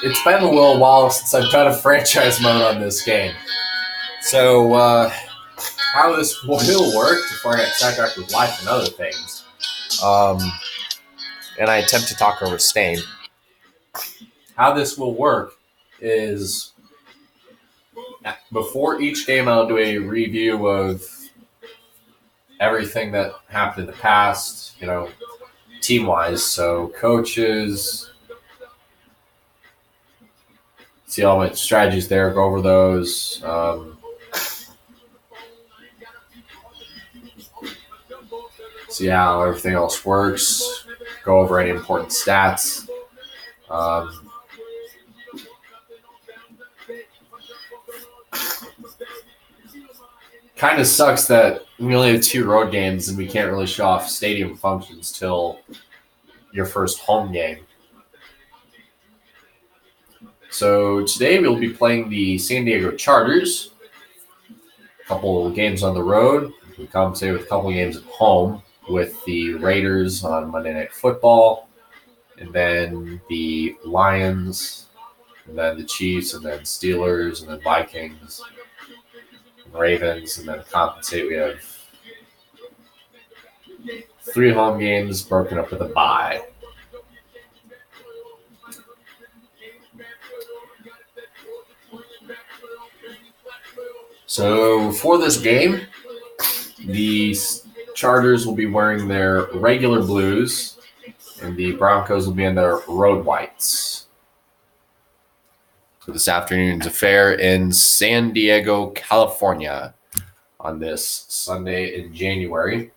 it's been a little while since I've done a franchise mode on this game. So, how this will work before I get sidetracked with life and other things, and I attempt to talk over Stain. How this will work is before each game, I'll do a review of everything that happened in the past, team-wise. So, coaches, see all my strategies there, go over those. See how everything else works, go over any important stats. Kind of sucks that we only have 2 road games and we can't really show off stadium functions till your first home game. So today we'll be playing the San Diego Chargers. A couple of games on the road. We compensate with a couple of games at home with the Raiders on Monday Night Football, and then the Lions, and then the Chiefs, and then Steelers, and then Vikings, and Ravens, and then compensate. We have 3 home games broken up with a bye. So for this game, the Chargers will be wearing their regular blues, and the Broncos will be in their road whites. So this afternoon's affair in San Diego, California, on this Sunday in January.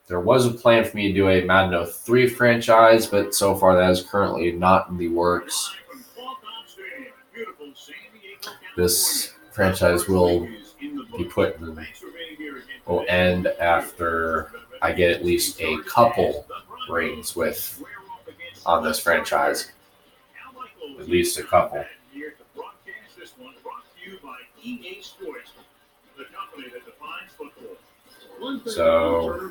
There was a plan for me to do a Madden 03 franchise, but so far that is currently not in the works. This franchise will end after I get at least a couple rings on this franchise. At least a couple. So,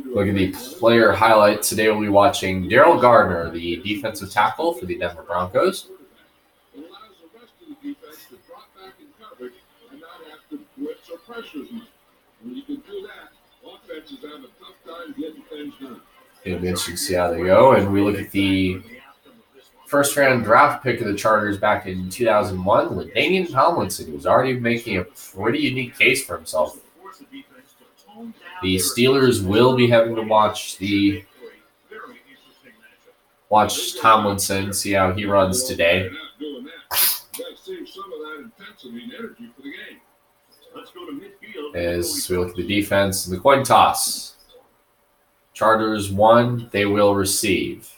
look at the player highlights. Today we'll be watching Daryl Gardner, the defensive tackle for the Denver Broncos. It'll be interesting to see how they go. And we look at the first round draft pick of the Chargers back in 2001, LaDainian Tomlinson, who's already making a pretty unique case for himself. The Steelers will be having to watch Tomlinson, see how he runs today. As we look at the defense and the coin toss. Chargers won, they will receive.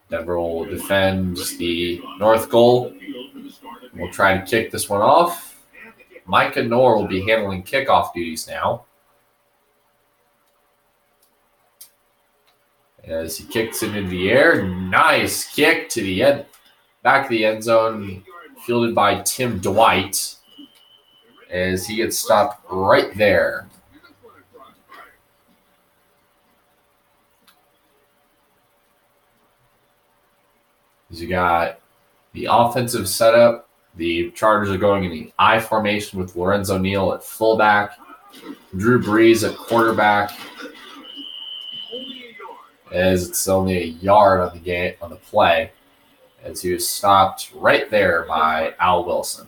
Denver will defend the north goal. We'll try to kick this one off. Micah Noor will be handling kickoff duties now. As he kicks it into the air. Nice kick to the back of the end zone, fielded by Tim Dwight. As he gets stopped right there. As you got the offensive setup, the Chargers are going in the I formation with Lorenzo Neal at fullback, Drew Brees at quarterback. As it's only a yard on the play, as he was stopped right there by Al Wilson.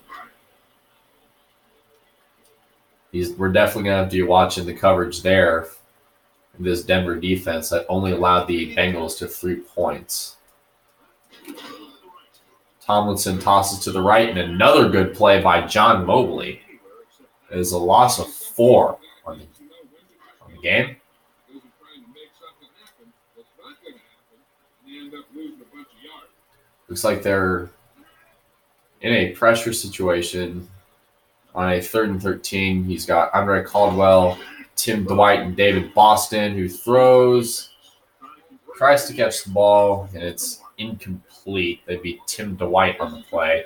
We're definitely going to have to be watching the coverage there in this Denver defense that only allowed the Bengals to 3 points. Tomlinson tosses to the right, and another good play by John Mobley. It is a loss of 4 on the game. Looks like they're in a pressure situation on a 3rd and 13. He's got Andre Caldwell, Tim Dwight, and David Boston, who tries to catch the ball, and it's incomplete. They'd be Tim Dwight on the play.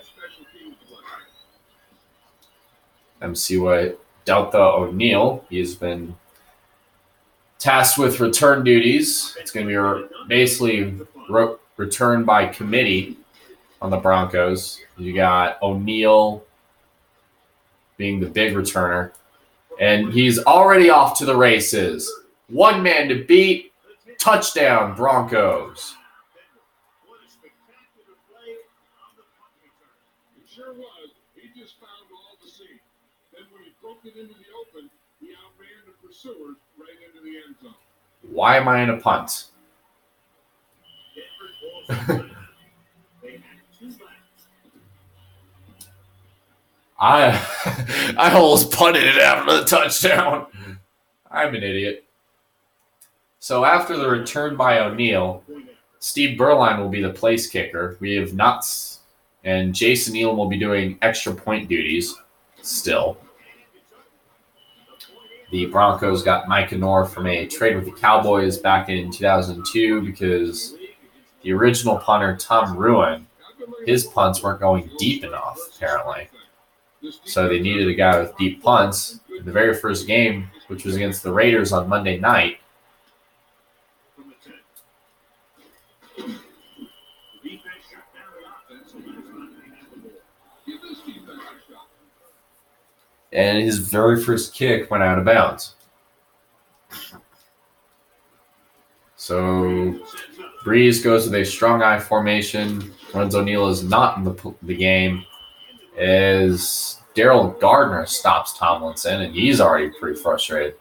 See what Delta O'Neal, he has been tasked with return duties. It's going to be basically return by committee on the Broncos. You got O'Neal being the big returner. And he's already off to the races. One man to beat. Touchdown, Broncos. Why am I in a punt? I almost punted it after the touchdown. I'm an idiot. So after the return by O'Neal, Steve Berline will be the place kicker. We have Nuts, and Jason Elam will be doing extra point duties still. The Broncos got Micah Noor from a trade with the Cowboys back in 2002 because the original punter, Tom Ruin, his punts weren't going deep enough, apparently. So they needed a guy with deep punts. In the very first game, which was against the Raiders on Monday night, and his very first kick went out of bounds. So Breeze goes with a strong eye formation. Lorenzo Neal is not in the game, as Daryl Gardner stops Tomlinson, and he's already pretty frustrated.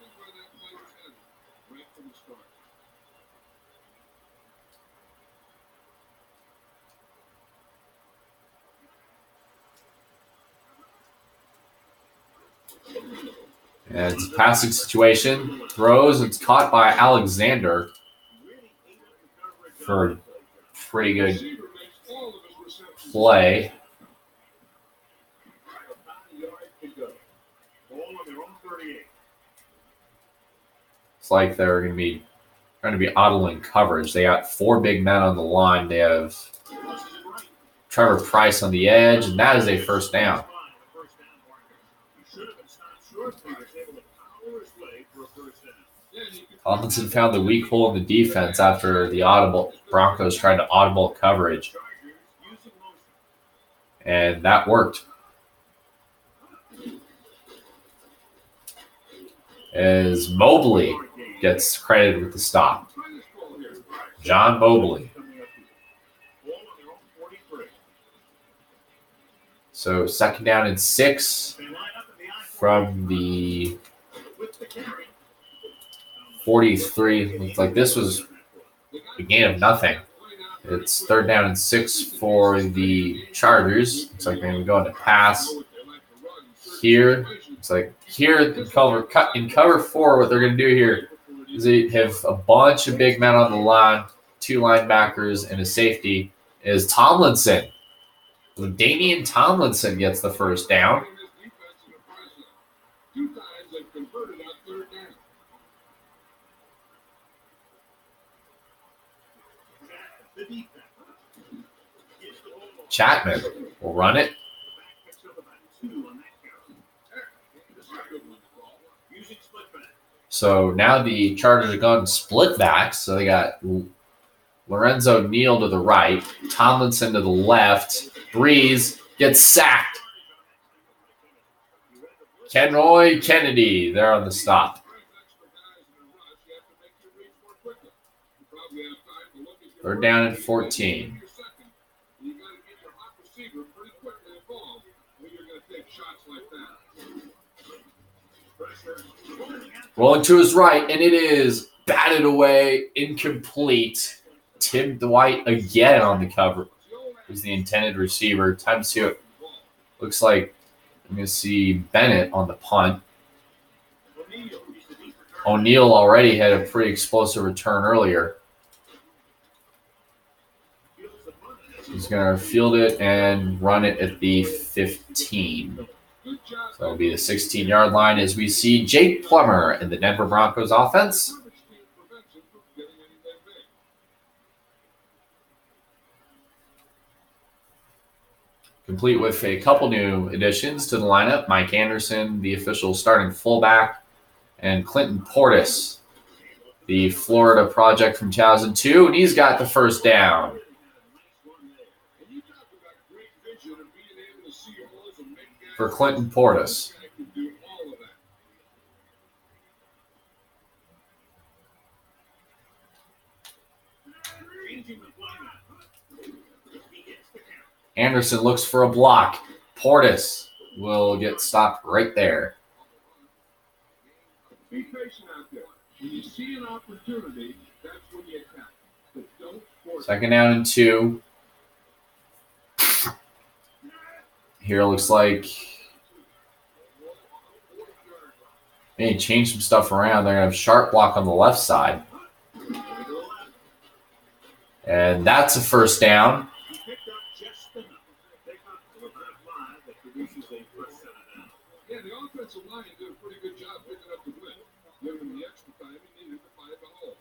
And it's a passing situation. Throws. It's caught by Alexander for a pretty good play. It's like they're going to be trying to be audible coverage. They got 4 big men on the line. They have Trevor Price on the edge, and that is a first down. Tomlinson found the weak hole in the defense after the Broncos tried to audible coverage, and that worked. As Mobley gets credited with the stop. John Mobley. So 2nd down and 6 from the 43. Looks like this was a gain of nothing. It's 3rd down and 6 for the Chargers. Looks like they're going to go into pass here. It's like here in cover 4, what they're going to do here is they have a bunch of big men on the line, 2 linebackers, and a safety. Is Tomlinson. Damian Tomlinson gets the first down. Chapman will run it. So now the Chargers are going split backs. So they got Lorenzo Neal to the right, Tomlinson to the left. Breeze gets sacked. Kenroy Kennedy there on the stop. 3rd down and 14. Rolling to his right, and it is batted away, incomplete. Tim Dwight again on the cover. Is the intended receiver. Time to see it. Looks like I'm going to see Bennett on the punt. O'Neal already had a pretty explosive return earlier. He's going to field it and run it at the 15. So it'll be the 16-yard line as we see Jake Plummer in the Denver Broncos offense. Complete with a couple new additions to the lineup. Mike Anderson, the official starting fullback, and Clinton Portis, the Florida project from 2002, and he's got the first down. for Clinton Portis. Anderson looks for a block. Portis will get stopped right there. Be patient out there. When you see an opportunity, that's when you attack. But don't force it. 2nd down and 2. Here it looks like they changed some stuff around. They're going to have sharp block on the left side. And that's a 1st down. Yeah, the offensive line did a pretty good job picking up the win. Given the extra time he needed to find the hole.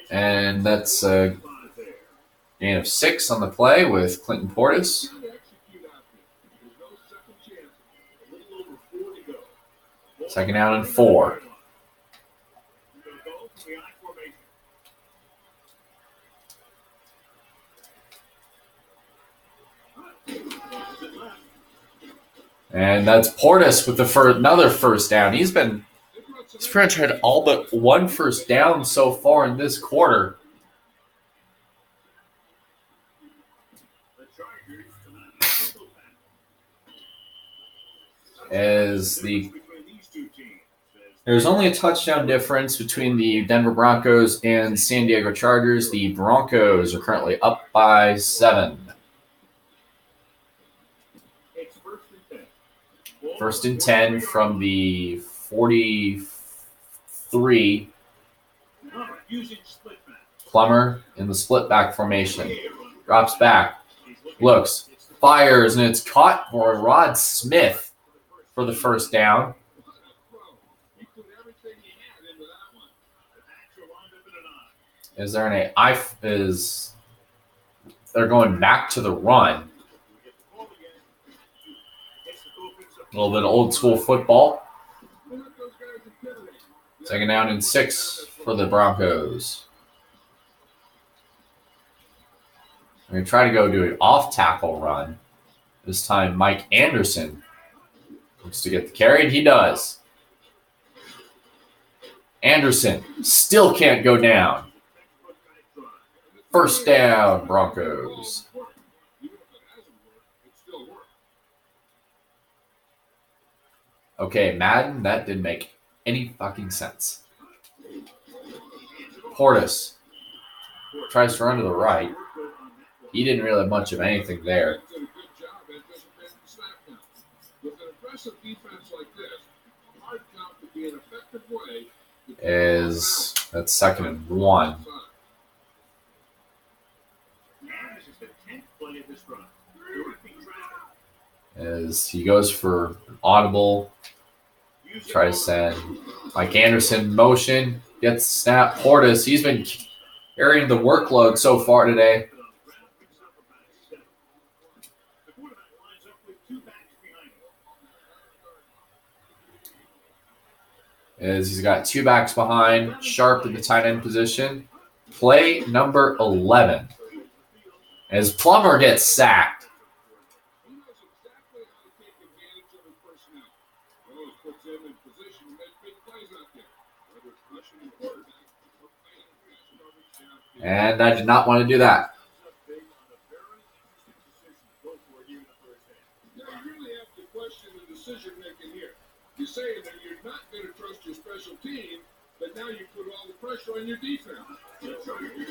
And that's a gain of 6 on the play with Clinton Portis. 2nd down and 4. And that's Portis with another 1st down. He's pretty much had all but 1 1st down so far in this quarter. There's only a touchdown difference between the Denver Broncos and San Diego Chargers. The Broncos are currently up by 7. 1st and 10 from the 43. Plummer in the split back formation. Drops back. Looks. Fires, and it's caught for Rod Smith for the 1st down. They're going back to the run. A little bit of old school football. 2nd down and 6 for the Broncos. We're going to try to go do an off-tackle run. This time Mike Anderson looks to get the carry, and he does. Anderson still can't go down. 1st down, Broncos. Okay, Madden, that didn't make any fucking sense. Portis tries to run to the right. He didn't really have much of anything there. That's 2nd and 1. As he goes for an audible, try to send Mike Anderson motion, gets the snap. Portis, he's been carrying the workload so far today. As he's got 2 backs behind, Sharp in the tight end position. Play number 11. As Plummer gets sacked. And I did not want to do that. You really have to question the decision making here. You're saying that you're not going to trust your special team, but now you put all the pressure on your defense.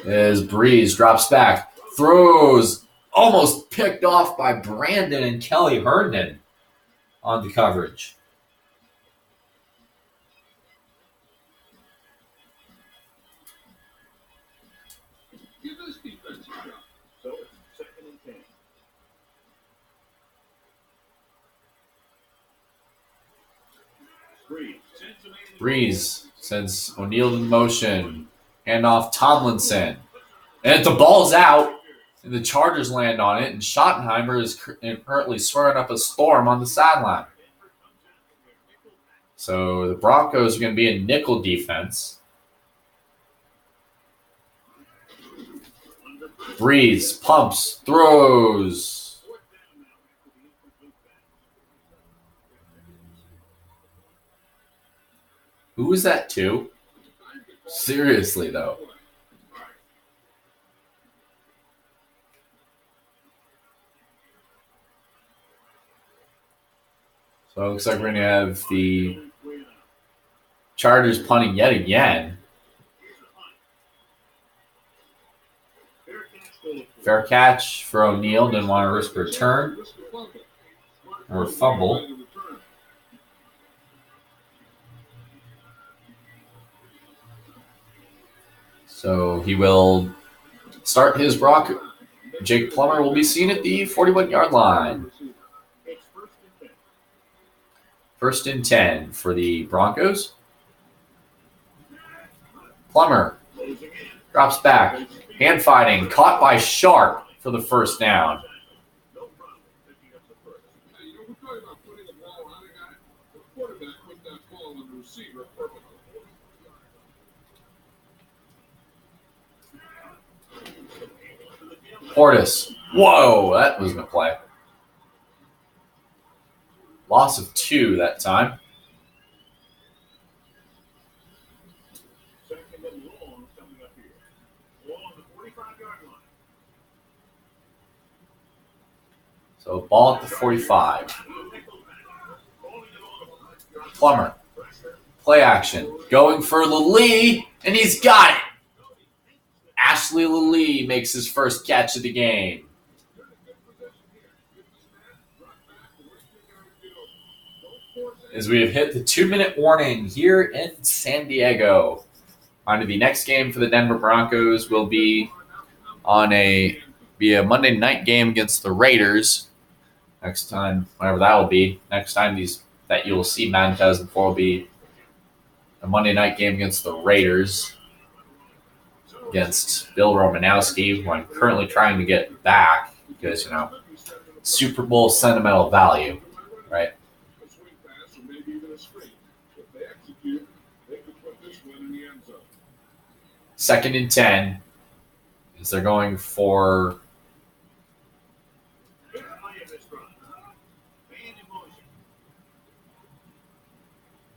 As Breeze drops back, throws, almost picked off by Brandon and Kelly Herndon on the coverage. Give this defense a shot. So it's 2nd and 10. Breeze sends O'Neal in motion. Hand off Tomlinson. And the ball's out. And the Chargers land on it. And Schottenheimer is currently swearing up a storm on the sideline. So the Broncos are going to be in nickel defense. Breeze, pumps, throws. Who was that to? Seriously, though. So it looks like we're going to have the Chargers punting yet again. Fair catch for O'Neal. Didn't want to risk a return or a fumble. So he will start his block. Jake Plummer will be seen at the 41-yard line. 1st and 10 for the Broncos. Plummer drops back. Hand fighting. Caught by Sharp for the first down. Portis. Whoa, that wasn't a play. Loss of 2 that time. So ball at the 45. Plummer. Play action. Going for Lee, and he's got it. Ashley Lee makes his first catch of the game. As we have hit the 2-minute warning here in San Diego. On to the next game for the Denver Broncos will be a Monday night game against the Raiders. Next time, whenever that will be. Next time that you will see Madden 2004 will be a Monday night game against the Raiders. Against Bill Romanowski, who I'm currently trying to get back because, Super Bowl sentimental value, right? 2nd and 10 as they're going for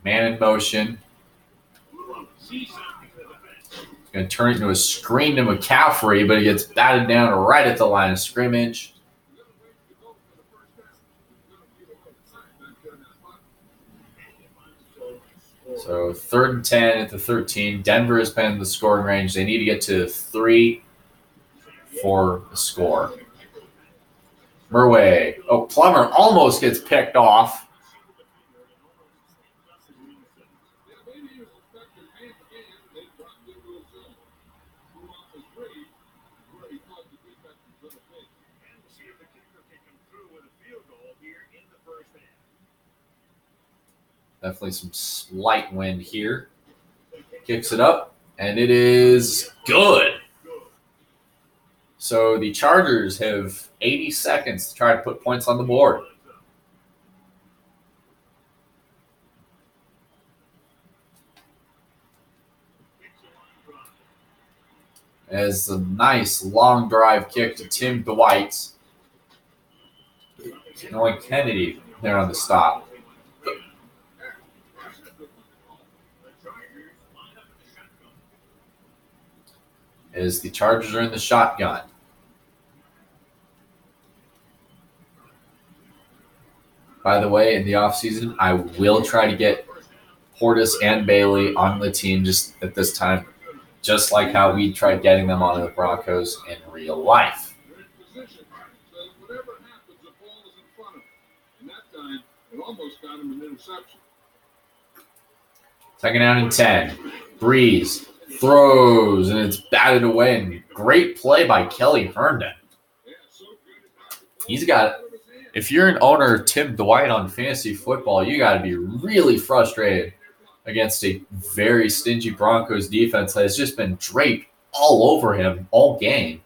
man in motion. Going to turn it into a screen to McCaffrey, but he gets batted down right at the line of scrimmage. So 3rd and 10 at the 13. Denver has been in the scoring range. They need to get to 3 for the score. Murray. Oh, Plummer almost gets picked off. Definitely some slight wind here. Kicks it up, and it is good. So the Chargers have 80 seconds to try to put points on the board. As a nice long drive kick to Tim Dwight. Nolan Kennedy there on the stop. As the Chargers are in the shotgun. By the way, in the offseason, I will try to get Portis and Bailey on the team just at this time, just like how we tried getting them on the Broncos in real life. Second down and 10. Breeze throws, and it's batted away. And great play by Kelly Herndon. He's got, if you're an owner of Tim Dwight on fantasy football, you got to be really frustrated against a very stingy Broncos defense that has just been draped all over him all game.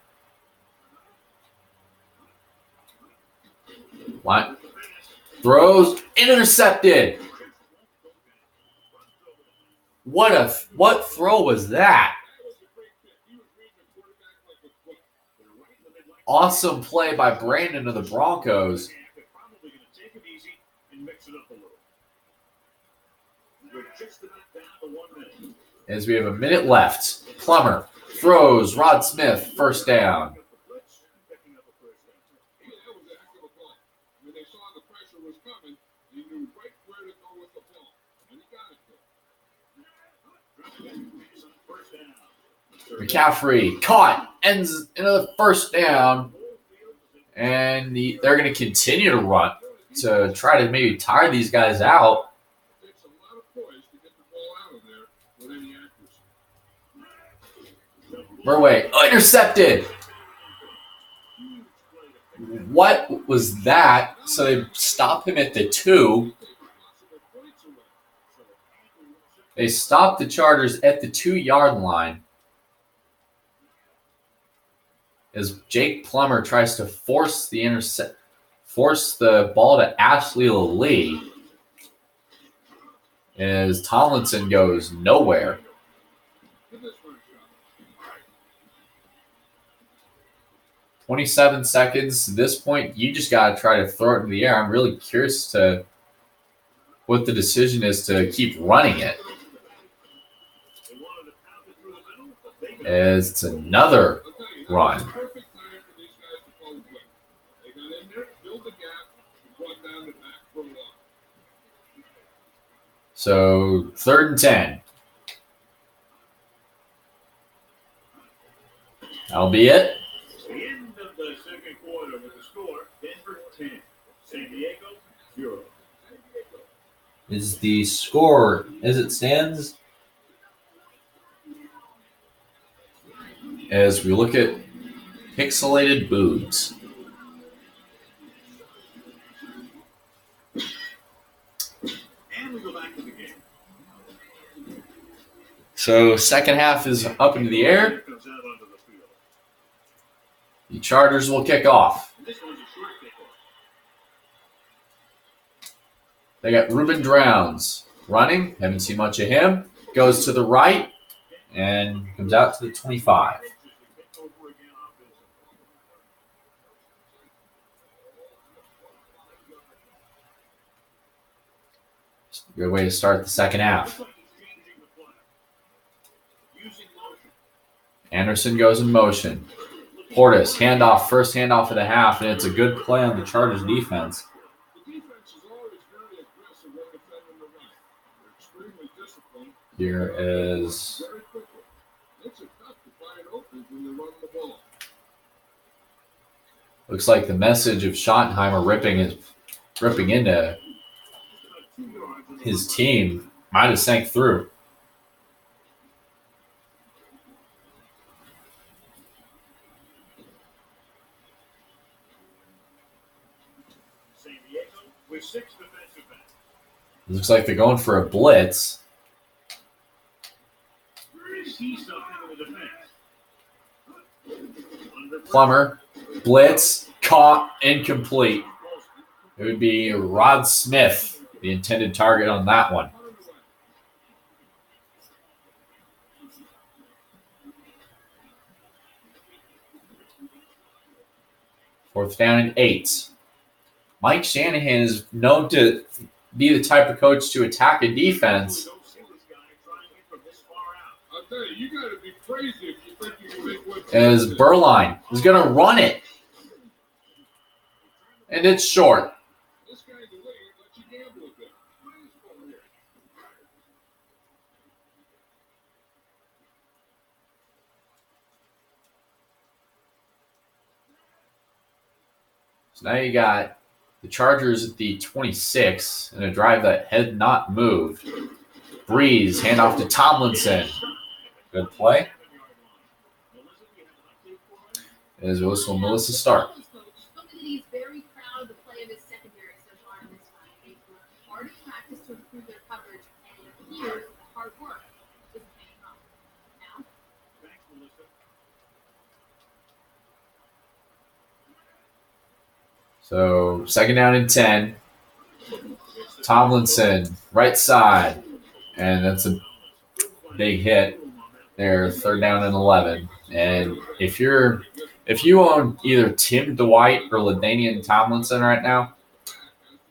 What? Throws, intercepted. What throw was that? awesome play by Brandon of the Broncos. As we have a minute left, Plummer throws, Rod Smith, first down. McCaffrey caught, ends another first down, and they're going to continue to run to try to maybe tire these guys out. Murray intercepted. What was that? So they stopped him at the 2. They stopped the Chargers at the 2-yard line as Jake Plummer tries to force the ball to Ashley Lee as Tomlinson goes nowhere. 27 seconds. At this point, you just got to try to throw it in the air. I'm really curious to what the decision is to keep running it. As it's another run. So 3rd and 10. That'll be it. The end of the second quarter with the score, Denver 10, San Diego 0. Is the score as it stands? As we look at pixelated boobs. And we go back to the game. So second half is up into the air. Comes out onto the field. The Chargers will kick off. This one's a short kickoff. They got Ruben Drowns running. Haven't seen much of him. Goes to the right and comes out to the 25. Good way to start the second half. Anderson goes in motion. Portis, handoff, first handoff of the half, and it's a good play on the Chargers defense. Here is looks like the message of Schottenheimer ripping into his team might have sank through. San Diego with 6 defensive backs. Looks like they're going for a blitz. Plummer, blitz, caught, incomplete. It would be Rod Smith, the intended target on that one. Fourth down and 8. Mike Shanahan is known to be the type of coach to attack a defense. As Burline is going to run it. And it's short. So now you got the Chargers at the 26 and a drive that had not moved. Breeze, handoff to Tomlinson. Good play. As whistle Melissa start. He's very proud of the play of his secondary so far in this time. They've worked hard in practice to improve their coverage, and it appears that the hard work is paying off. Now, Thanks, Melissa. So second down and 10. Tomlinson, right side. And that's a big hit there, third down and 11. And if If you own either Tim Dwight or LaDainian Tomlinson right now,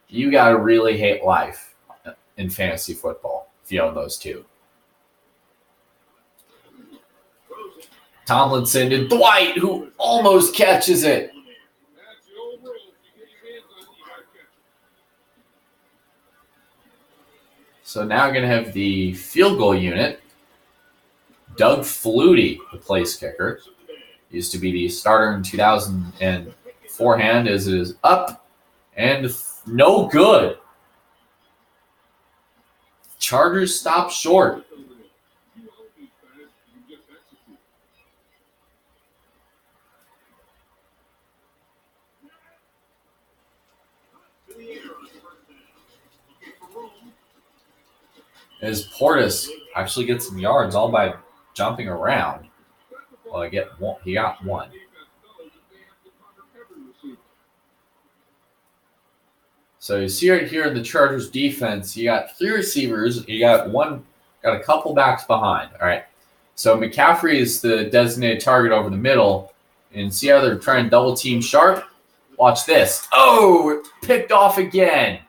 you got to really hate life in fantasy football if you own those two. Tomlinson to Dwight, who almost catches it. That's the old rule. If you get your hands on it, you got to catch it. So now we're going to have the field goal unit. Doug Flutie, the place kicker. Used to be the starter in 2000 forehand as it is up and no good. Chargers stop short. You own these guys, you can just execute. As Portis actually gets some yards all by jumping around. Well, he got one. Defense knows that they have to cover every receiver. So you see right here in the Chargers defense, you got 3 receivers. You got a couple backs behind. All right. So McCaffrey is the designated target over the middle. And see how they're trying to double team Sharp? Watch this. Oh, picked off again.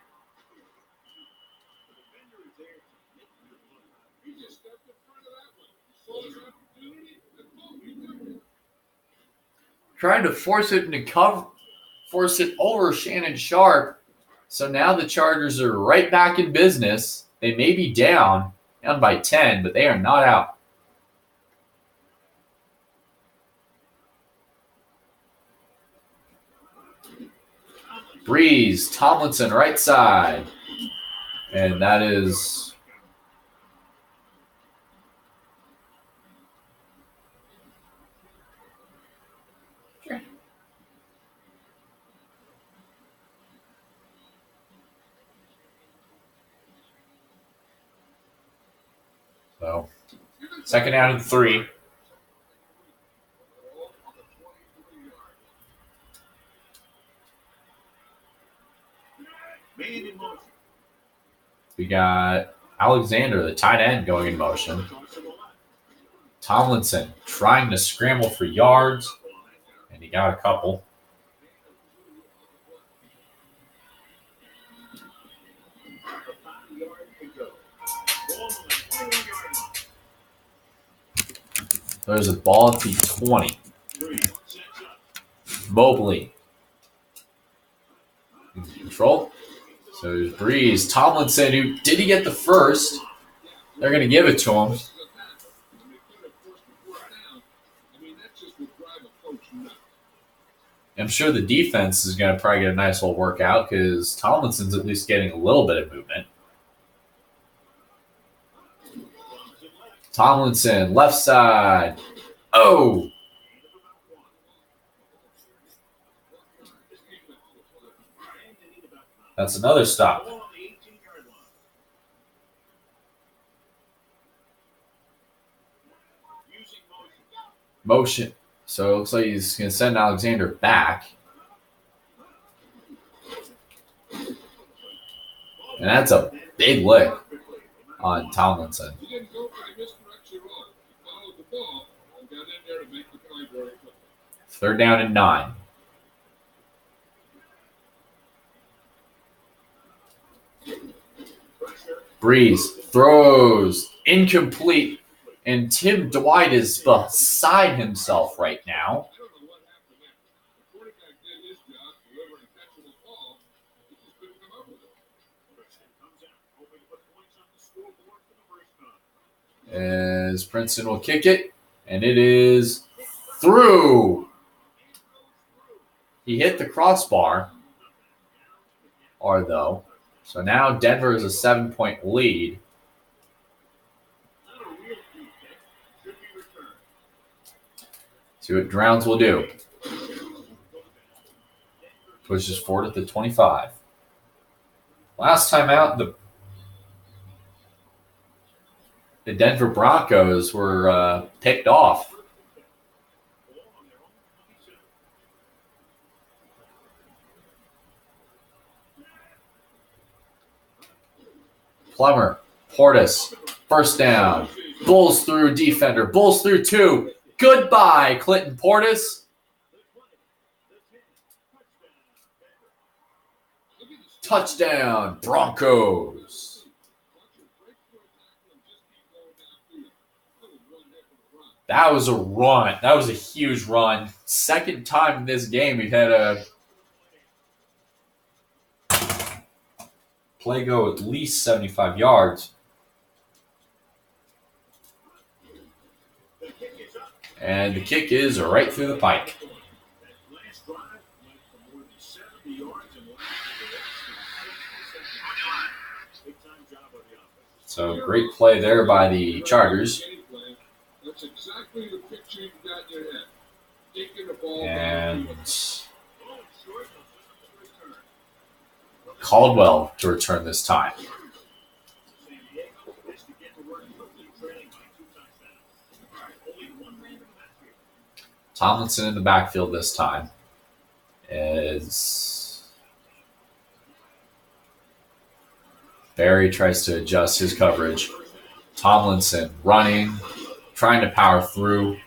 He just stepped in front of that one. He saw his opportunity, and boom, he took it. Trying to force it over Shannon Sharp. So now the Chargers are right back in business. They may be down by 10, but they are not out. Breeze, Tomlinson, right side. And that is so second down and 3. We got Alexander, the tight end, going in motion. Tomlinson trying to scramble for yards, and he got a couple. There's a ball at the 20. Mobley. In control. So there's Breeze. Tomlinson, who did he get the first? They're going to give it to him. I'm sure the defense is going to probably get a nice little workout because Tomlinson's at least getting a little bit of movement. Tomlinson, left side. Oh! That's another stop. Motion. So it looks like he's going to send Alexander back. And that's a big lick on Tomlinson. He didn't go for the misdirection at all. He followed the ball and got in there to make the play very quickly. Third down and 9. Breeze throws incomplete, and Tim Dwight is beside himself right now. I don't know what happened there. The quarterback did his job, delivering a catchable ball. He just couldn't come up with it. As Princeton will kick it, and it is through. He hit the crossbar, though. So now Denver is a 7-point lead. See what Drowns will do. Pushes forward at the 25. Last time out, the Denver Broncos were picked off. Plummer, Portis, first down. Bulls through defender. Bulls through 2. Goodbye, Clinton Portis. Touchdown, Broncos. That was a run. That was a huge run. Second time in this game we've had a play go at least 75 yards. And the kick is right through the pike. So great play there by the Chargers. That's exactly the picture you got in your head. Taking the ball And downfield. Caldwell to return this time. Tomlinson in the backfield this time as Barry tries to adjust his coverage. Tomlinson running, trying to power through.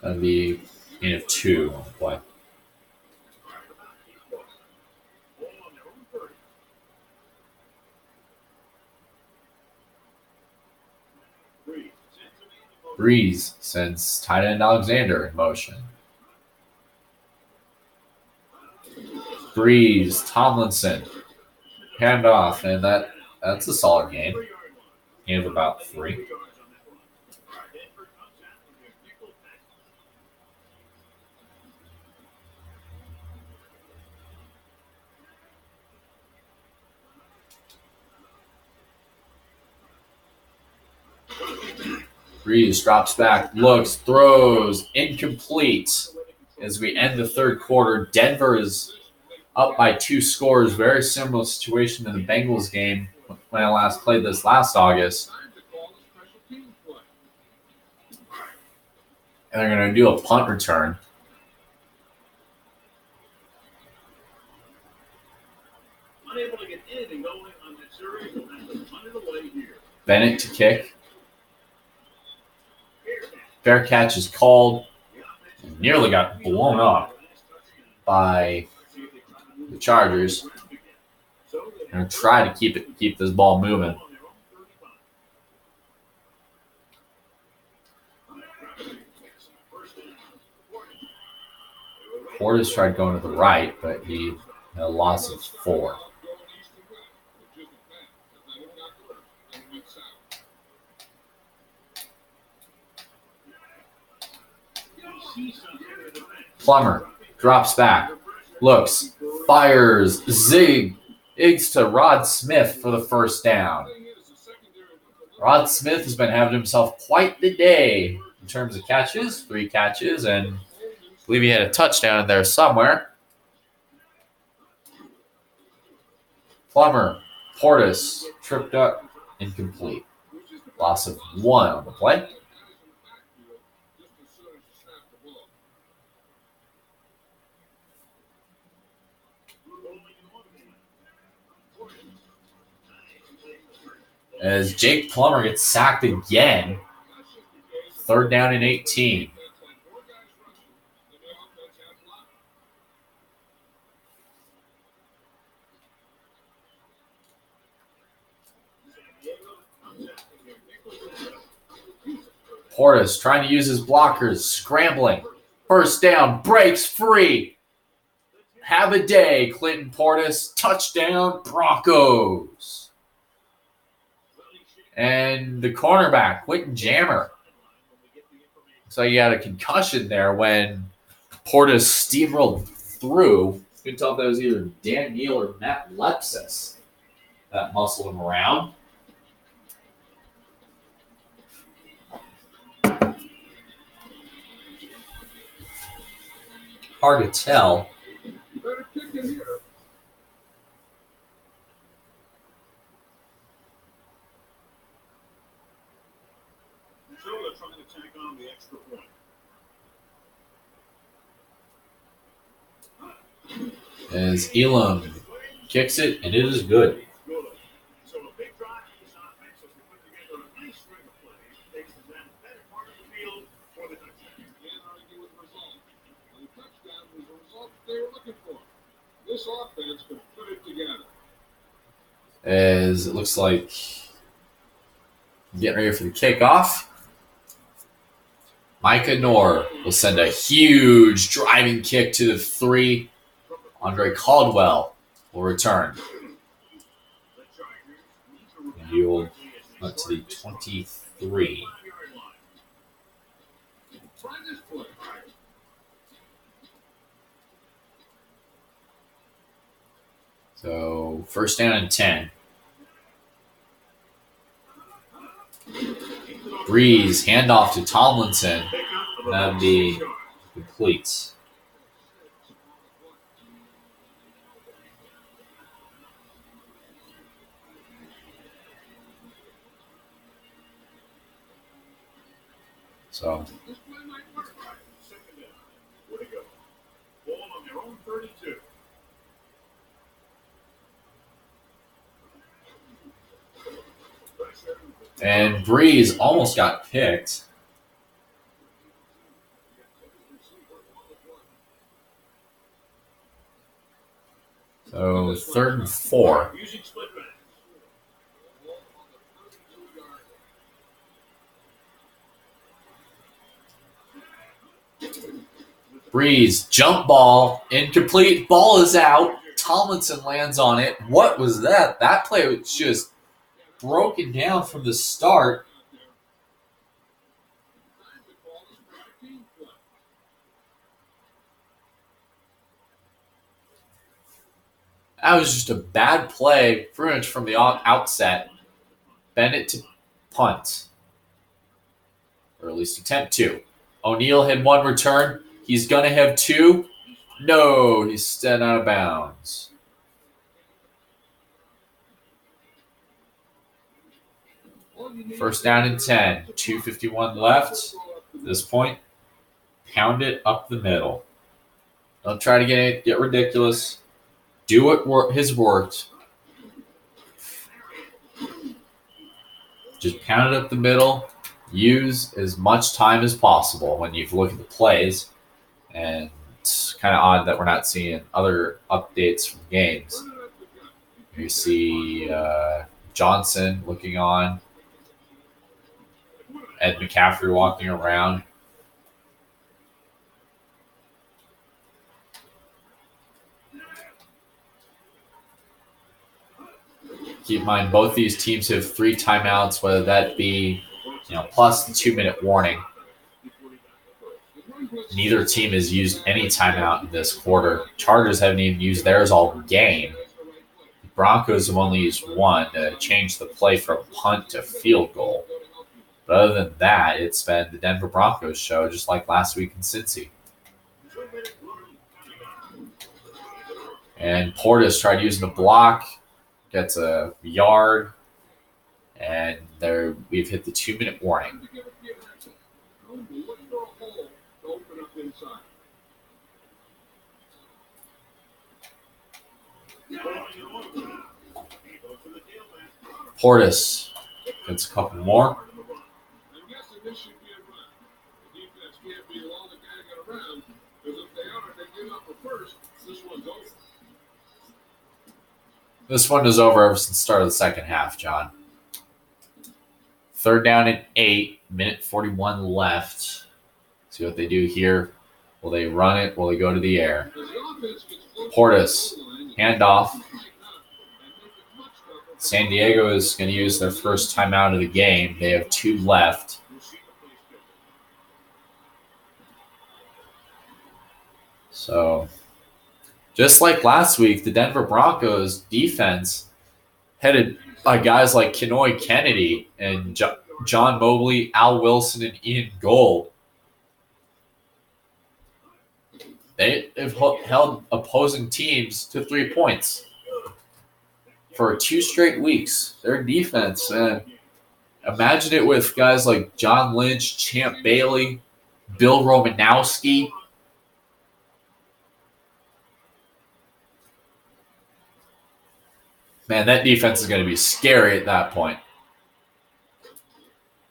That'd be in 2 on the play. Breeze sends tight end Alexander in motion. Breeze, Tomlinson, handoff, and that's a solid gain. Gain of about 3. Breeze drops back, looks, throws, incomplete. As we end the third quarter, Denver is up by 2 scores. Very similar situation to the Bengals game when I last played this last August. And they're going to do a punt return. Unable to get anything going on that series, and that's to punt it away here. Bennett to kick. Fair catch is called. Nearly got blown up by the Chargers. Going to try to keep this ball moving. Portis tried going to the right, but he had a loss of 4. Plummer drops back, looks, fires, zigs to Rod Smith for the first down. Rod Smith has been having himself quite the day in terms of catches, 3 catches, and I believe he had a touchdown in there somewhere. Plummer, Portis, tripped up, incomplete. Loss of 1 on the play. As Jake Plummer gets sacked again. 3rd down and 18. Portis trying to use his blockers, scrambling. First down, breaks free. Have a day, Clinton Portis. Touchdown, Broncos. And the cornerback, Quentin Jammer. So you had a concussion there when Portis steamrolled through. You can tell if that was either Dan Neal or Matt Lepsis that muscled him around. Hard to tell. Better kick it here. So they're trying to tack on the extra point. As Elam kicks it, and it is good. So a big drive in this offense as we put together a nice string of plays. Takes them down the better part of the field for the touchdown. Can't argue with the result. The touchdown was the result they were looking for. as it looks like getting ready for the kickoff. Micah Noor will send a huge driving kick to the 3. Andre Caldwell will return. Yield up to the 23. So first down and 10. Breeze, handoff to Tomlinson. That'd be complete. So and Breeze almost got picked. So 3rd and 4. Breeze, jump ball, incomplete. Ball is out. Tomlinson lands on it. What was that? That play was just broken down from the start. That was just a bad play, pretty much from the outset. Bennett to punt. Or at least attempt to. O'Neal had 1 return. He's going to have 2. No, he's still out of bounds. First down and 10. 2:51 left. At this point, pound it up the middle. Don't try to get ridiculous. Do what has worked. Just pound it up the middle. Use as much time as possible when you look at the plays. And it's kind of odd that we're not seeing other updates from games. You see Johnson looking on. Ed McCaffrey walking around. Keep in mind, both these teams have 3 timeouts, whether that be, plus the 2-minute warning. Neither team has used any timeout in this quarter. Chargers haven't even used theirs all game. The Broncos have only used 1 to change the play from punt to field goal. But other than that, it's been the Denver Broncos show, just like last week in Cincy. And Portis tried using a block, gets a yard, and we've hit the 2-minute warning. Portis gets a couple more. This one is over ever since the start of the second half, John. 3rd down and 8, minute 41 left. See what they do here. Will they run it? Will they go to the air? Portis, handoff. San Diego is going to use their first timeout of the game. They have 2 left. So, just like last week, the Denver Broncos defense, headed by guys like Kenoi Kennedy and John Mobley, Al Wilson, and Ian Gold, they have held opposing teams to 3 points for 2 straight weeks. Their defense, man. Imagine it with guys like John Lynch, Champ Bailey, Bill Romanowski. Man, that defense is going to be scary at that point.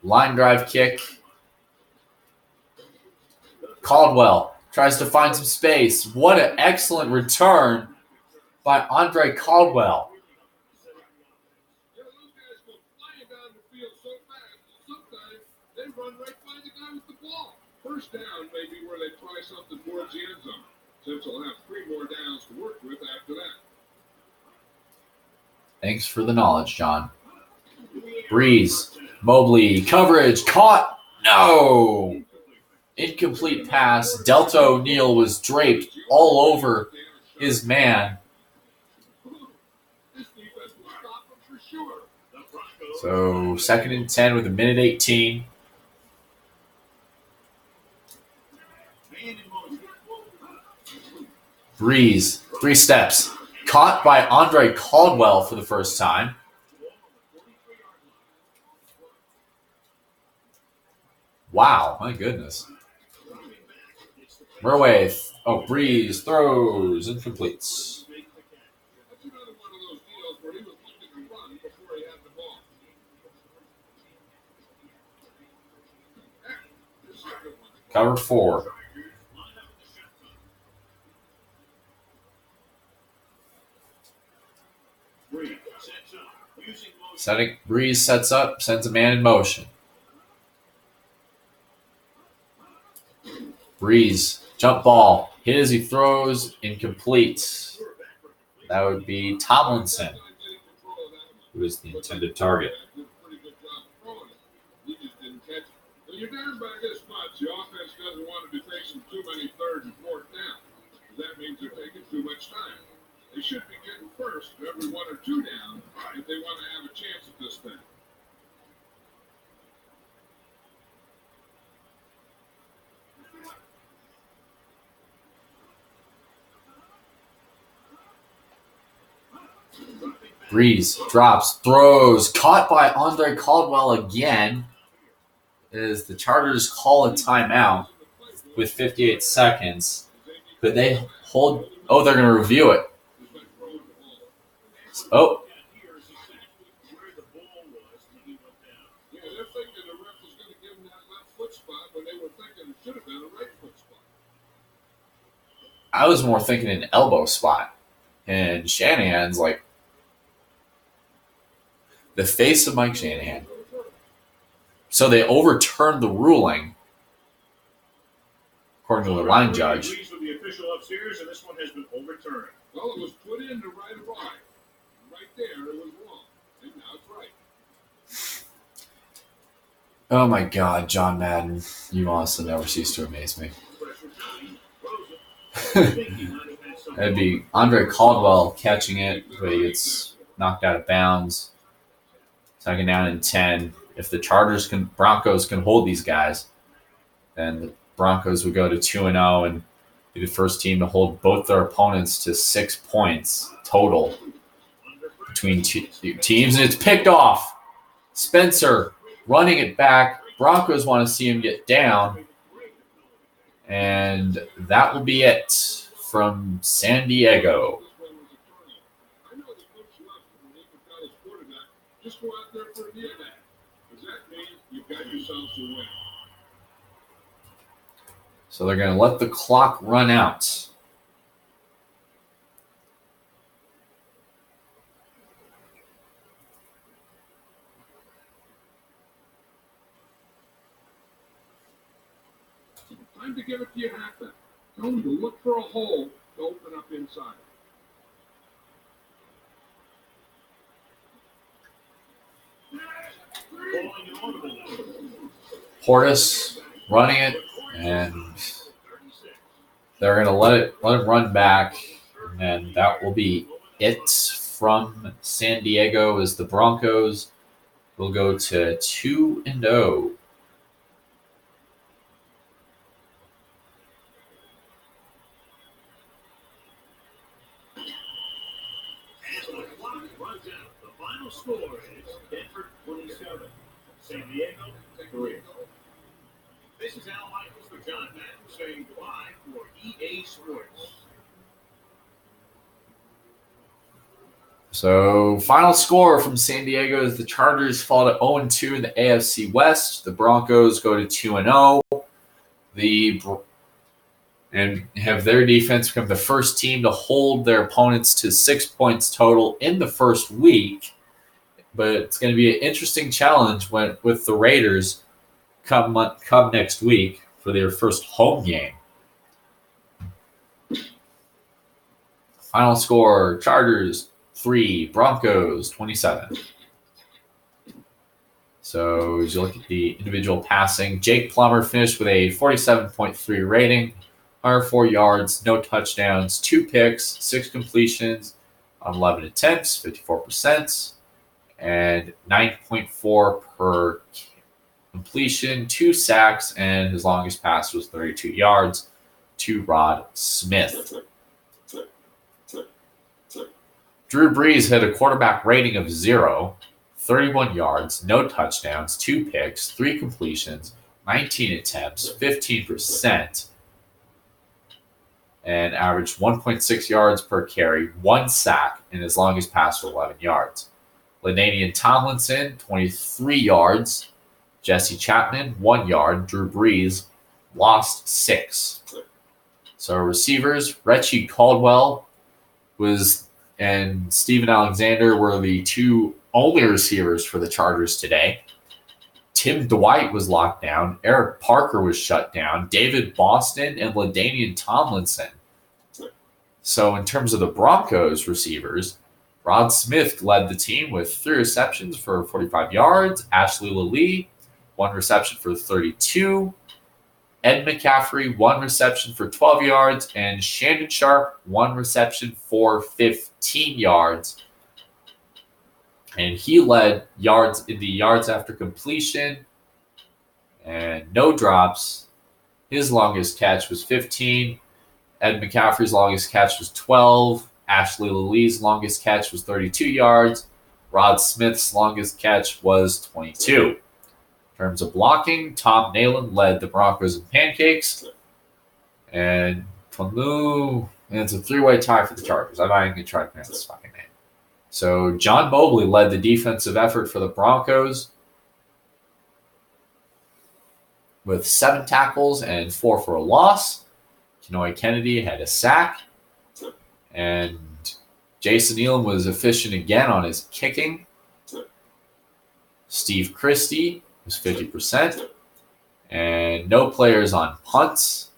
Line drive kick. Caldwell tries to find some space. What an excellent return by Andre Caldwell. First down may be where they try something towards the end zone, since they'll have 3 more downs to work with after that. Thanks for the knowledge, John. Breeze, Mobley, coverage, caught. No. Incomplete pass. Delta O'Neal was draped all over his man. This defense will stop them for sure. So 2nd and 10 with 1:18. Breeze, 3 steps. Caught by Andre Caldwell for the first time. Wow, my goodness. Murray, Breeze throws and completes. That's another one of those deals where he was looking to run before he had the ball. Cover 4. Breeze sets up, sends a man in motion. Breeze, jump ball, hit as he throws, incomplete. That would be Tomlinson, who is the intended target. You're down by this much. The offense doesn't want to be facing too many 3rd and 4th downs. That means they're taking too much time. They should be getting first every 1 or 2 down if they want to have a chance at this thing. Breeze drops, throws, caught by Andre Caldwell again. As the Chargers call a timeout with 58 seconds. Could they hold? Oh, they're going to review it. Oh. Yeah, they're thinking the ref was going to give them that left foot spot when they were thinking it should have been a right foot spot. I was more thinking an elbow spot. And Shanahan's like the face of Mike Shanahan. So they overturned the ruling, according to the line judge. Agrees with the official upstairs, and this one has been overturned. Well, it was put in to right a wrong. Right there, it was wrong. And now it's right. Oh my God, John Madden. You honestly never cease to amaze me. That'd be Andre Caldwell catching it, but he gets knocked out of bounds. 2nd down and 10. If the Broncos can hold these guys, then the Broncos would go to 2-0 and be the first team to hold both their opponents to 6 points total between two teams. And it's picked off. Spencer running it back. Broncos want to see him get down. And that will be it from San Diego. I know the coach left when he could tell his quarterback, just go out there for a knee back. Does that mean you've got yourselves a win? So they're going to let the clock run out. Time to give it to your halfback. Tell him to look for a hole to open up inside. Portis running it, and they're going to let it run back, and that will be it from San Diego as the Broncos will go to 2-0. The final score is Denver 27, San Diego 3. This is Al Michaels for John Madden saying goodbye for EA Sports. So, final score from San Diego is the Chargers fall to 0-2 in the AFC West. The Broncos go to 2-0. And have their defense become the first team to hold their opponents to 6 points total in the first week. But it's going to be an interesting challenge with the Raiders come next week for their first home game. Final score, Chargers 3, Broncos 27. So as you look at the individual passing, Jake Plummer finished with a 47.3 rating, 104 yards, no touchdowns, 2 picks, 6 completions on 11 attempts, 54%, and 9.4 per completion, 2 sacks, and his longest pass was 32 yards to Rod Smith. Drew Brees had a quarterback rating of 0, 31 yards, no touchdowns, 2 picks, 3 completions, 19 attempts, 15%, and averaged 1.6 yards per carry, 1 sack, and his longest pass was 11 yards. LaDainian Tomlinson, 23 yards. Jesse Chapman, 1 yard. Drew Brees lost 6. So receivers, Retchie Caldwell and Steven Alexander were the 2 only receivers for the Chargers today. Tim Dwight was locked down. Eric Parker was shut down. David Boston and LaDainian Tomlinson. So in terms of the Broncos receivers, Rod Smith led the team with 3 receptions for 45 yards. Ashley Lilly, 1 reception for 32. Ed McCaffrey, 1 reception for 12 yards. And Shandon Sharp, 1 reception for 15 yards. And he led yards in the yards after completion and no drops. His longest catch was 15. Ed McCaffrey's longest catch was 12. Ashley Lilly's longest catch was 32 yards. Rod Smith's longest catch was 22. In terms of blocking, Tom Nalen led the Broncos in pancakes. And it's a 3-way tie for the Chargers. I'm not even going to try to pronounce this fucking name. So John Mobley led the defensive effort for the Broncos with 7 tackles and 4 for a loss. Kenoy Kennedy had a sack. And Jason Elam was efficient again on his kicking. Steve Christie was 50%. And no players on punts.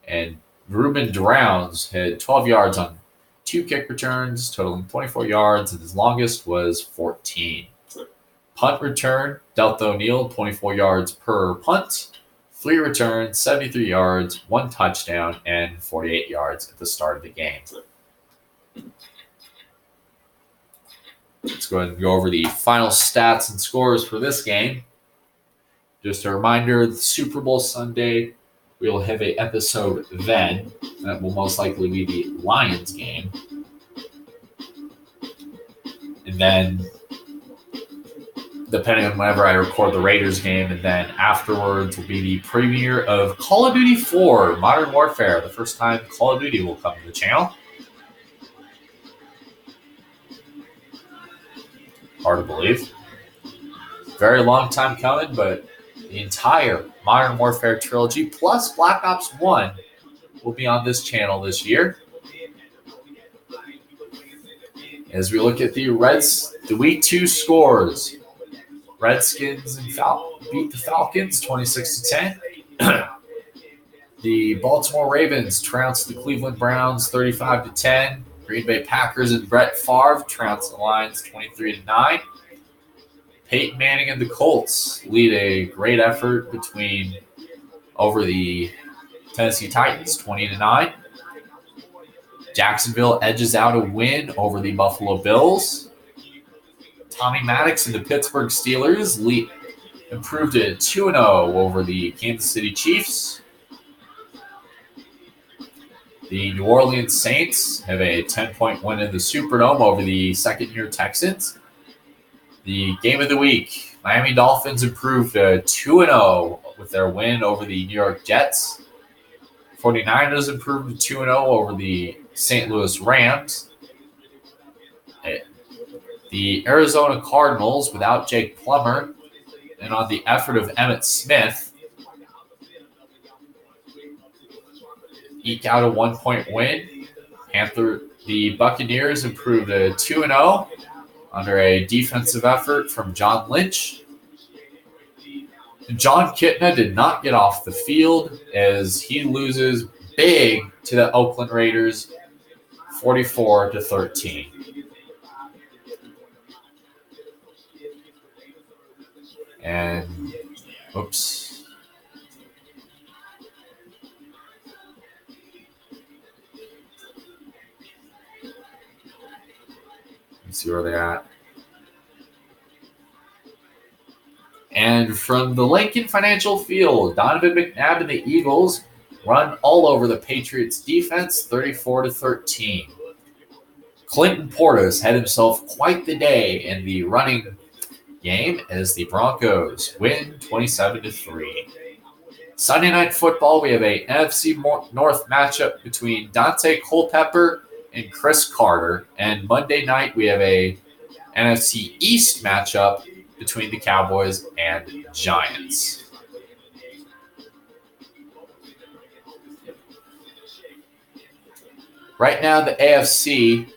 And Ruben Drowns had 12 yards on 2 kick returns, totaling 24 yards, and his longest was 14. Punt return, Delta O'Neal, 24 yards per punt, 3 returns, 73 yards, 1 touchdown, and 48 yards at the start of the game. Let's go ahead and go over the final stats and scores for this game. Just a reminder, the Super Bowl Sunday, we'll have an episode then. That will most likely be the Lions game. And then, depending on whenever I record the Raiders game, and then afterwards will be the premiere of Call of Duty 4 Modern Warfare, the first time Call of Duty will come to the channel. Hard to believe. Very long time coming, but the entire Modern Warfare trilogy plus Black Ops 1 will be on this channel this year. As we look at the Week 2 scores, Redskins beat the Falcons 26-10. The Baltimore Ravens trounced the Cleveland Browns 35-10. Green Bay Packers and Brett Favre trounced the Lions 23-9. Peyton Manning and the Colts lead a great effort over the Tennessee Titans 20-9. Jacksonville edges out a win over the Buffalo Bills. Tommy Maddox and the Pittsburgh Steelers improved to 2-0 over the Kansas City Chiefs. The New Orleans Saints have a 10-point win in the Superdome over the second-year Texans. The game of the week, Miami Dolphins improved to 2-0 with their win over the New York Jets. 49ers improved to 2-0 over the St. Louis Rams. The Arizona Cardinals, without Jake Plummer, and on the effort of Emmitt Smith, eke out a 1-point win. The Buccaneers improved to 2-0 under a defensive effort from John Lynch. John Kitna did not get off the field as he loses big to the Oakland Raiders, 44-13. And, oops. Let's see where they're at. And from the Lincoln Financial Field, Donovan McNabb and the Eagles run all over the Patriots defense, 34-13. Clinton Portis had himself quite the day in the running game as the Broncos win 27-3. Sunday Night Football, we have a NFC North matchup between Dante Culpepper and Chris Carter. And Monday night, we have a NFC East matchup between the Cowboys and Giants. Right now, the AFC,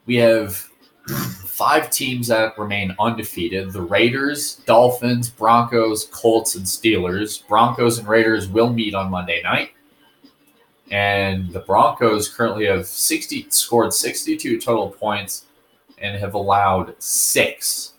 we have 5 teams that remain undefeated. The Raiders, Dolphins, Broncos, Colts, and Steelers. Broncos and Raiders will meet on Monday night. And the Broncos currently have scored 62 total points and have allowed 6.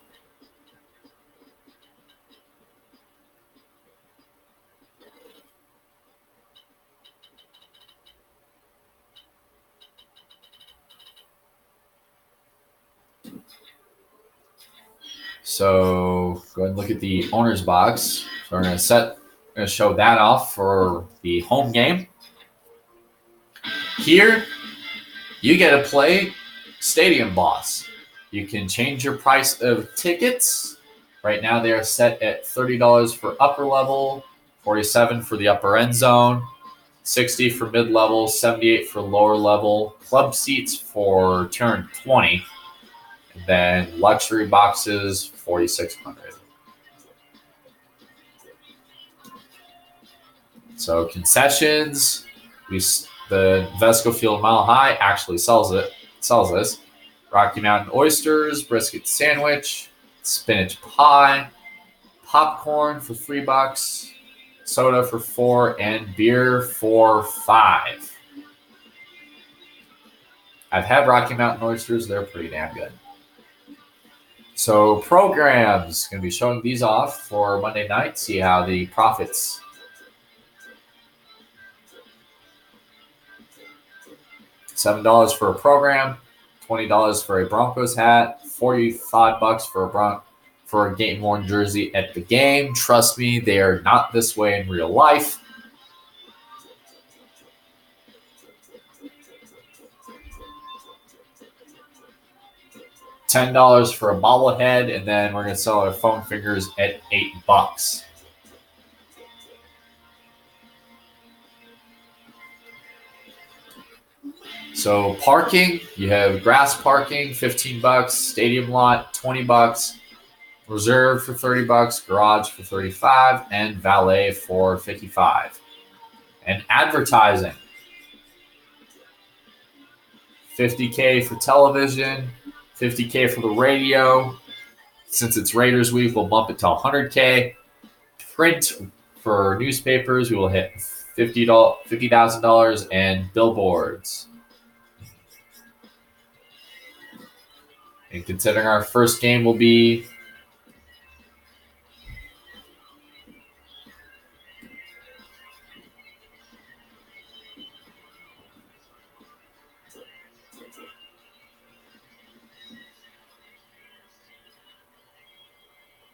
So go ahead and look at the owner's box. So we're going to show that off for the home game. Here, you get to play Stadium Boss. You can change your price of tickets. Right now, they are set at $30 for upper level, $47 for the upper end zone, $60 for mid level, $78 for lower level. Club seats for $220. And then luxury boxes, $4,600. So concessions, the Vesco Field Mile High actually sells this. Rocky Mountain oysters, brisket sandwich, spinach pie, popcorn for $3, soda for $4, and beer for $5. I've had Rocky Mountain oysters; they're pretty damn good. So programs, going to be showing these off for Monday night. See how the profits. $7 for a program, $20 for a Broncos hat, $45 for a game-worn jersey at the game. Trust me, they are not this way in real life. $10 for a bobblehead, and then we're going to sell our foam fingers at $8. So parking, you have grass parking, $15, stadium lot, $20, reserve for $30, garage for $35, and valet for $55. And advertising, $50K for television, $50K for the radio. Since it's Raiders week, we'll bump it to $100K. Print for newspapers, we will hit $50,000, and billboards. And considering our first game will be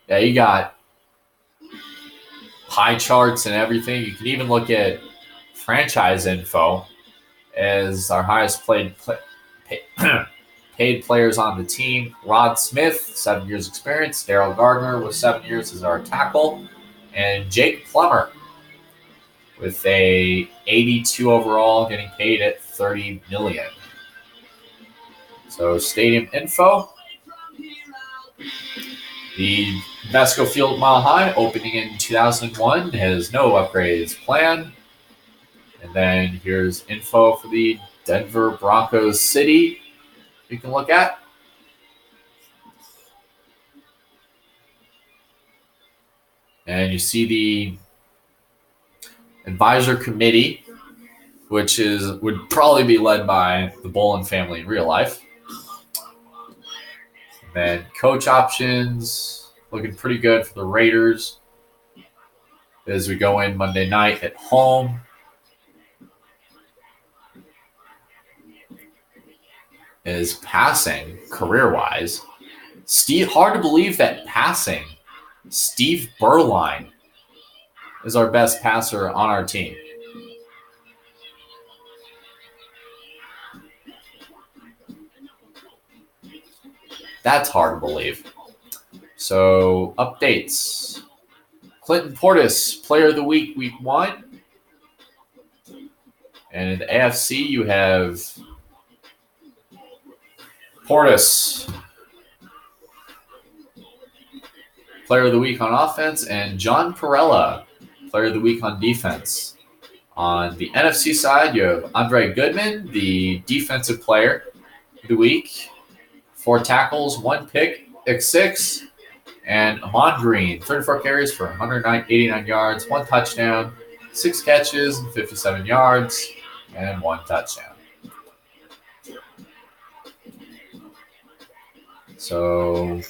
you got pie charts and everything. You can even look at franchise info as our highest paid players on the team. Rod Smith, 7 years experience. Daryl Gardner with 7 years as our tackle. And Jake Plummer with a 82 overall, getting paid at $30 million. So stadium info. The Vesco Field Mile High, opening in 2001, has no upgrades planned. And then here's info for the Denver Broncos City. you can look at. And you see the advisor committee, which would probably be led by the Bolin family in real life. And then coach options, looking pretty good for the Raiders as we go in Monday night at home. Is passing career-wise. Hard to believe that passing. Steve Berline is our best passer on our team. That's hard to believe. So, updates. Clinton Portis, Player of the Week, Week 1. And in the AFC, you have Portis, Player of the Week on offense, and John Perella, Player of the Week on defense. On the NFC side, you have Andre Goodman, the Defensive Player of the Week. 4 tackles, 1 pick, 6, and Amon Green, 34 carries for 189 yards, 1 touchdown, 6 catches, 57 yards, and 1 touchdown. So,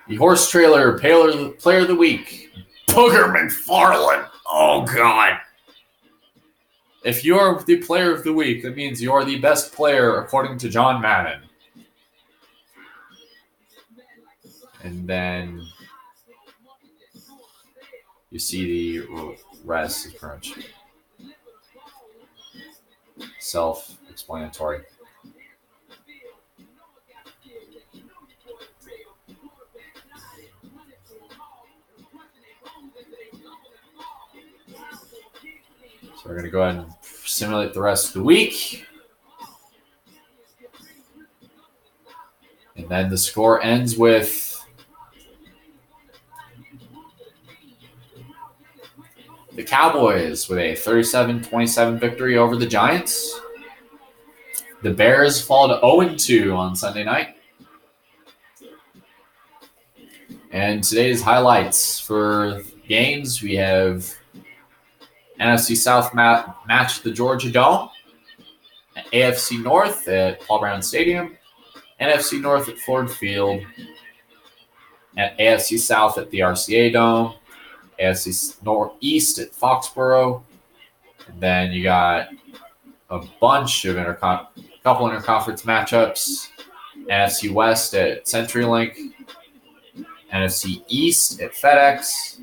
the horse trailer player of the week, Booger McFarland. Oh, God. If you're the player of the week, that means you're the best player according to John Madden. And then you see the rest is pretty much self-explanatory. So we're going to go ahead and simulate the rest of the week. And then the score ends with the Cowboys with a 37-27 victory over the Giants. The Bears fall to 0-2 on Sunday night. And today's highlights for games, we have NFC South match at the Georgia Dome, AFC North at Paul Brown Stadium, NFC North at Ford Field, at AFC South at the RCA Dome, AFC Northeast at Foxborough, and then you got a bunch of couple interconference matchups, NFC West at CenturyLink, NFC East at FedEx,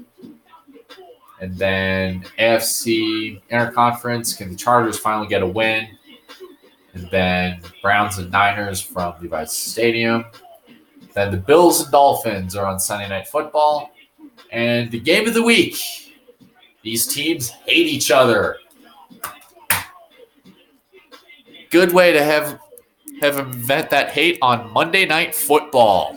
and then AFC Interconference, can the Chargers finally get a win? And then Browns and Niners from Levi's Stadium. Then the Bills and Dolphins are on Sunday Night Football. And the game of the week, these teams hate each other. Good way to have them vent that hate on Monday Night Football.